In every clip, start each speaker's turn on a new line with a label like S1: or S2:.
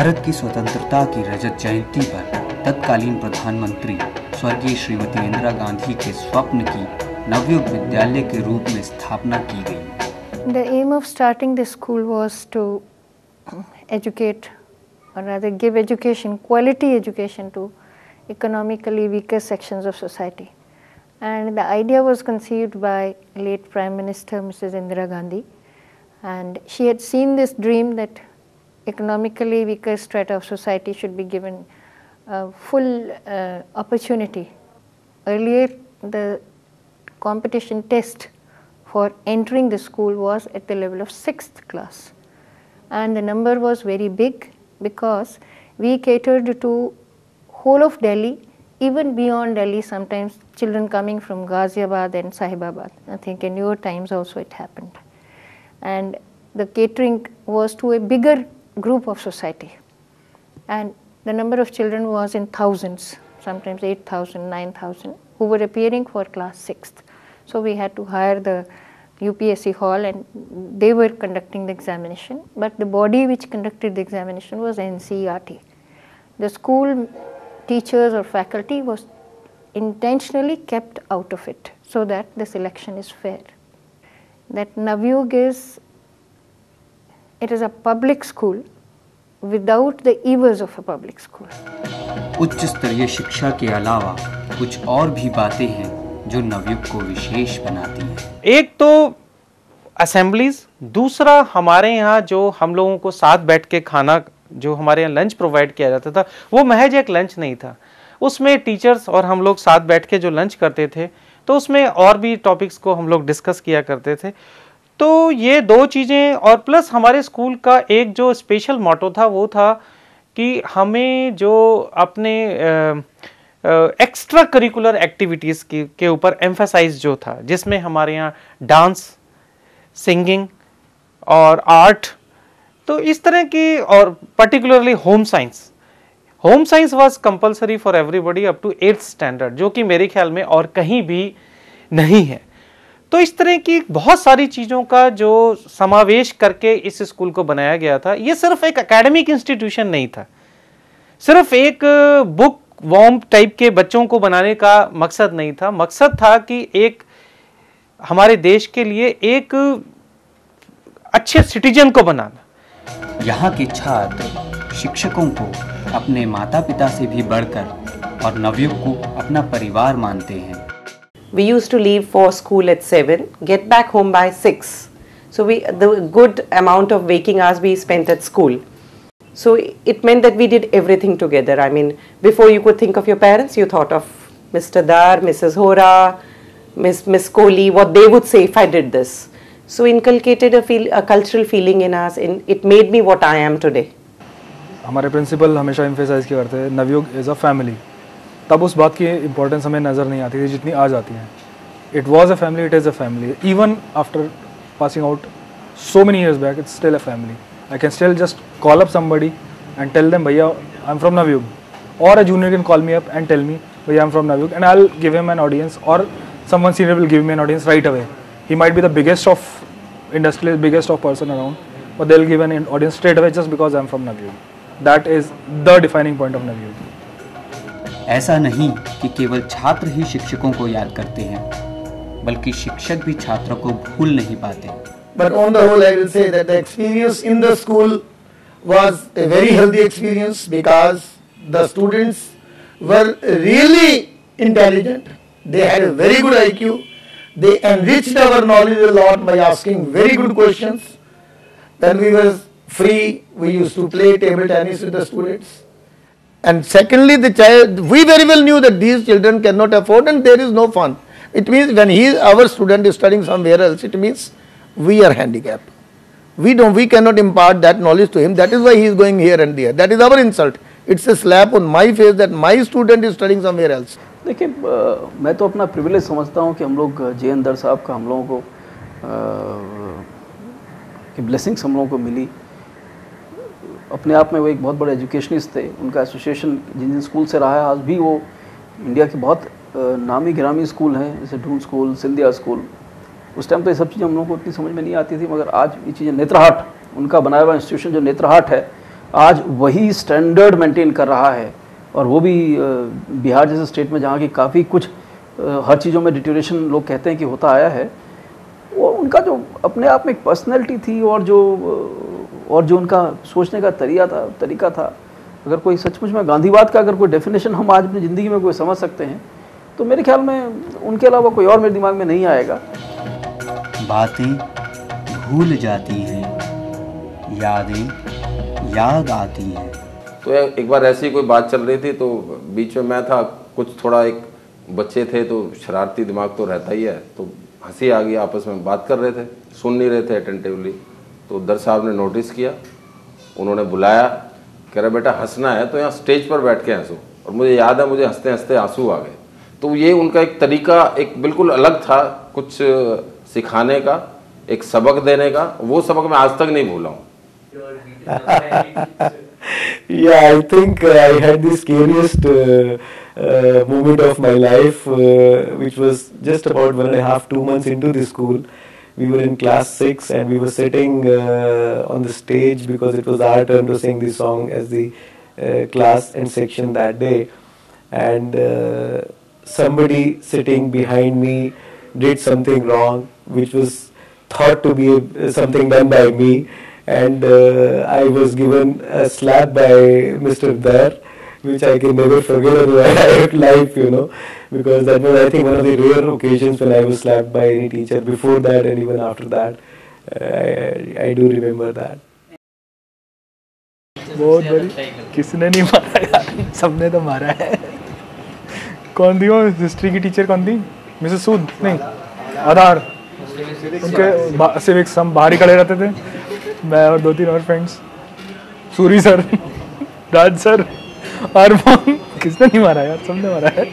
S1: भारत की स्वतंत्रता की रजत जयंती पर तत्कालीन प्रधानमंत्री स्वर्गीय श्रीमती इंदिरा गांधी के स्वप्न की नवयुग विद्यालय के रूप में स्थापना की गई।
S2: The aim of starting the school was to educate, or rather give education, quality education to economically weaker sections of society. And the idea was conceived by late Prime Minister Mrs. Indira Gandhi, and she had seen this dream that economically weaker strata of society should be given full opportunity. Earlier, the competition test for entering the school was at the level of 6th class, and the number was very big because we catered to whole of Delhi, even beyond Delhi, sometimes children coming from Ghaziabad and Sahibabad. I think in your times also it happened. And the catering was to a bigger group of society, and the number of children was in thousands, sometimes 8,000, 9,000, who were appearing for class 6th. So we had to hire the UPSC hall, and they were conducting the examination, but the body which conducted the examination was NCERT. The school teachers or faculty was intentionally kept out of it so that the selection is fair. That Navyug is a public school without the evils of a public school.
S1: उच्च स्तरीय शिक्षा के अलावा कुछ और भी बातें हैं जो नवयुग को विशेष बनाती हैं।
S3: एक तो असेंबलीज, दूसरा हमारे यहाँ जो हम लोगों को साथ बैठ के खाना, जो हमारे यहाँ लंच प्रोवाइड किया जाता था, वो महज एक लंच नहीं था। उसमें टीचर्स और हम लोग साथ बैठ के जो लंच करते थे, तो उसमें और भी टॉपिक्स को हम लोग डिस्कस किया करते थे। तो ये दो चीज़ें, और प्लस हमारे स्कूल का एक जो स्पेशल मोटो था वो था कि हमें जो अपने एक्स्ट्रा करिकुलर एक्टिविटीज़ के ऊपर एम्फेसाइज जो था, जिसमें हमारे यहाँ डांस, सिंगिंग और आर्ट, तो इस तरह की, और particularly home science was compulsory for everybody up to 8th standard, जो कि मेरे ख्याल में और कहीं भी नहीं है। तो इस तरह की बहुत सारी चीज़ों का जो समावेश करके इस स्कूल को बनाया गया था। ये सिर्फ एक एकेडमिक इंस्टीट्यूशन नहीं था, सिर्फ एक बुक वॉर्म टाइप के बच्चों को बनाने का मकसद नहीं था। मकसद था कि एक हमारे देश के लिए एक अच्छे सिटीजन को बनाना।
S1: यहाँ के छात्र शिक्षकों को अपने माता पिता से भी बढ़कर और नवयुग को अपना परिवार मानते हैं।
S4: We used to leave for school at 7, get back home by 6. So the good amount of waking hours we spent at school. So it meant that we did everything together. I mean, before you could think of your parents, you thought of Mr. Dar, Mrs. Hora, Miss Kohli, what they would say if I did this. So inculcated a cultural feeling in us, and it made me what I am today.
S5: हमारे principal हमेशा emphasise किया करते हैं, Navyug is a family. तब उस बात की importance हमें नज़र नहीं आती थी जितनी आज आती है। It was a family, it is a family. Even after passing out so many years back, it's still a family. I can still just call up somebody and tell them, Bhaiya, I'm from Navyug. Or a junior can call me up and tell me, Bhaiya, I'm from Navyug, and I'll give him an audience, or someone senior will give me an audience right away. He might be the biggest of industrialist, biggest of person around, but they'll give an audience straight away just because I'm from Navyug. That is the defining point of Navyug.
S1: ऐसा नहीं कि केवल छात्र ही शिक्षकों को याद करते हैं, बल्कि शिक्षक भी छात्रों को भूल नहीं पाते।
S6: But on the whole, I will say that the experience in the school was a very healthy experience because the students were really intelligent. They had a very good IQ. They enriched our knowledge a lot by asking very good questions. When we were free, we used to play table tennis with the students. And secondly, we very well knew that these children cannot afford and there is no fun. It means when our student is studying somewhere else, it means we are handicapped. We cannot impart that knowledge to him. That is why he is going here and there. That is our insult. It's a slap on my face that my student is studying somewhere else.
S7: देखिए, मैं तो अपना privilege समझता हूँ कि हम लोग JN. दर साहब का हम लोगों को कि ब्लेसिंग्स हम लोगों को मिली। अपने आप में वो एक बहुत बड़े एजुकेशनिस्ट थे। उनका एसोसिएशन जिन स्कूल से रहा है, आज भी वो इंडिया के बहुत नामी गिरामी स्कूल हैं, जैसे डून स्कूल, सिंधिया स्कूल। उस टाइम तो ये सब चीज़ें हम लोगों को उतनी समझ में नहीं आती थी, मगर आज ये चीज़ें, नेत्रहाट, उनका बनाया हुआ इंस्टीट्यूशन जो नेत्रहाट है, आज वही स्टैंडर्ड मेंटेन कर रहा है, और वो भी बिहार जैसे स्टेट में जहाँ की काफ़ी कुछ हर चीज़ों में डिटेरियोरेशन लोग कहते हैं कि होता आया है। और उनका जो अपने आप में एक पर्सनैलिटी थी और जो उनका सोचने का तरीका था, अगर कोई सचमुच में गांधीवाद का अगर कोई डेफिनेशन हम आज अपनी ज़िंदगी में कोई समझ सकते हैं तो मेरे ख्याल में उनके अलावा कोई और मेरे दिमाग में नहीं आएगा।
S1: बातें भूल जाती हैं, यादें याद आती हैं।
S8: तो एक बार ऐसी कोई बात चल रही थी तो बीच में मैं था, कुछ थोड़ा एक बच्चे थे तो शरारती दिमाग तो रहता ही है, तो हंसी आ गई, आपस में बात कर रहे थे, सुन नहीं रहे थे अटेंटिवली। तो दर साहब ने नोटिस किया, उन्होंने बुलाया, कह रहा बेटा हंसना है तो यहाँ स्टेज पर बैठ के हंसो। और मुझे याद है, मुझे हंसते हंसते आंसू आ गए। तो ये उनका एक तरीका एक बिल्कुल अलग था, कुछ सिखाने का, एक सबक देने का। वो सबक मैं आज तक नहीं भूला हूँ।
S9: Yeah, I think I had the scariest moment of my life, which was just about 1.5 to 2 months into the school. We were in class 6 and we were sitting on the stage because it was our turn to sing the song as the class and section that day. And somebody sitting behind me did something wrong, which was thought to be something done by me. And I was given a slap by Mr. Dar, which I can never forget in my life, you know, because that was, I think, one of the rare occasions when I was slapped by any teacher. Before that and even after that, I do remember that.
S5: बहुत बड़ी, किसने नहीं मारा यार, सबने तो मारा है। कौन थी वो हिस्ट्री की टीचर, कौन थी? मिसेस सूद? नहीं, आधार। उनके सिविक्स हम बाहर ही खड़े रहते थे, मैं और 2-3 और फ्रेंड्स, सूरी सर, राज सर, अरमान। किसने नहीं मारा यार, सबने मारा है,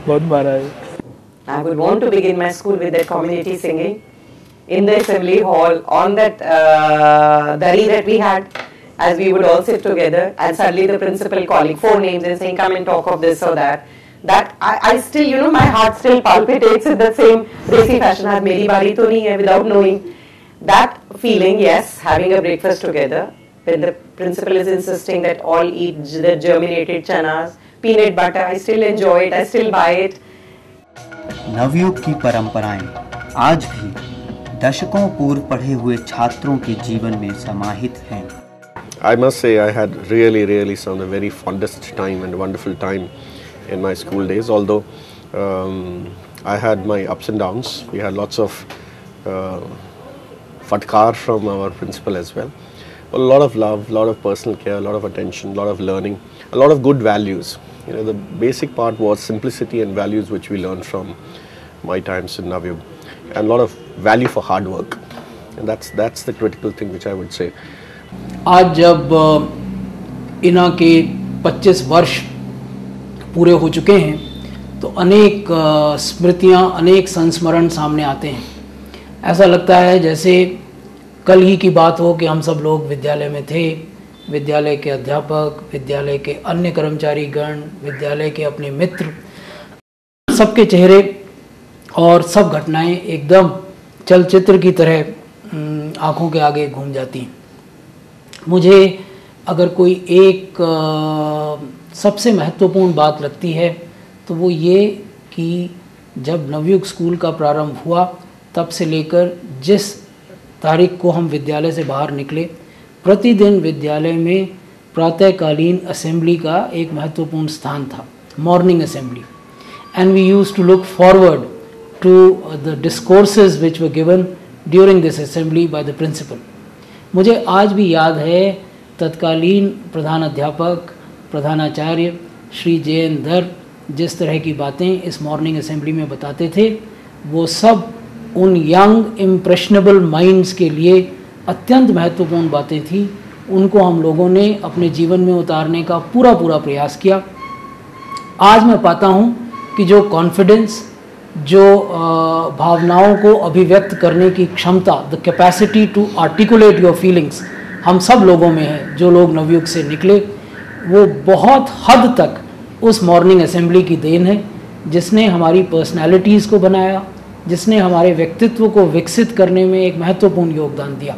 S5: बहुत मारा है।
S4: I would want to begin my school with that community singing in the assembly hall on that dari that we had, as we would all sit together, and suddenly the principal calling 4 names and saying come and talk of this or that. That I still, you know, my heart still palpitates in the same racy fashion. Aaj meri bari to nahi hai, without knowing. That feeling, yes, having a breakfast together, when the principal is insisting that all eat the germinated chanas, peanut butter, I still enjoy it, I still buy it.
S1: Navyug की परंपराएं आज भी दशकों पूर्व पढ़े हुए छात्रों के जीवन में समाहित हैं।
S10: I must say I had really some a very fondest time and wonderful time in my school days. Although I had my ups and downs, we had lots of fatkar from our principal as well. A lot of love, a lot of personal care, a lot of attention, a lot of learning, a lot of good values. You know, the basic part was simplicity and values which we learned from my times in Navyug, and a lot of value for hard work. And that's the critical thing which I would say.
S7: आज जब इना के 25 वर्ष पूरे हो चुके हैं तो अनेक स्मृतियाँ, अनेक संस्मरण सामने आते हैं। ऐसा लगता है जैसे कल ही की बात हो कि हम सब लोग विद्यालय में थे, विद्यालय के अध्यापक, विद्यालय के अन्य कर्मचारी गण, विद्यालय के अपने मित्र, सबके चेहरे और सब घटनाएं एकदम चलचित्र की तरह आँखों के आगे घूम जाती हैं। मुझे अगर कोई एक सबसे महत्वपूर्ण बात लगती है तो वो ये कि जब नवयुग स्कूल का प्रारंभ हुआ तब से लेकर जिस तारीख को हम विद्यालय से बाहर निकले, प्रतिदिन विद्यालय में प्रातःकालीन असेंबली का एक महत्वपूर्ण स्थान था, morning assembly, and we used to look forward to the discourses which were given during this assembly by the principal. मुझे आज भी याद है तत्कालीन प्रधान अध्यापक, प्रधानाचार्य श्री जे.एन. धर जिस तरह की बातें इस मॉर्निंग असेंबली में बताते थे, वो सब उन यंग इम्प्रेशनेबल माइंड्स के लिए अत्यंत महत्वपूर्ण बातें थी। उनको हम लोगों ने अपने जीवन में उतारने का पूरा प्रयास किया। आज मैं पाता हूँ कि जो कॉन्फिडेंस, जो भावनाओं को अभिव्यक्त करने की क्षमता, the capacity to articulate your feelings हम सब लोगों में है, जो लोग नवयुग से निकले, वो बहुत हद तक उस मॉर्निंग असेंबली की देन है, जिसने हमारी पर्सनैलिटीज़ को बनाया, जिसने हमारे व्यक्तित्व को विकसित करने में एक महत्वपूर्ण योगदान दिया।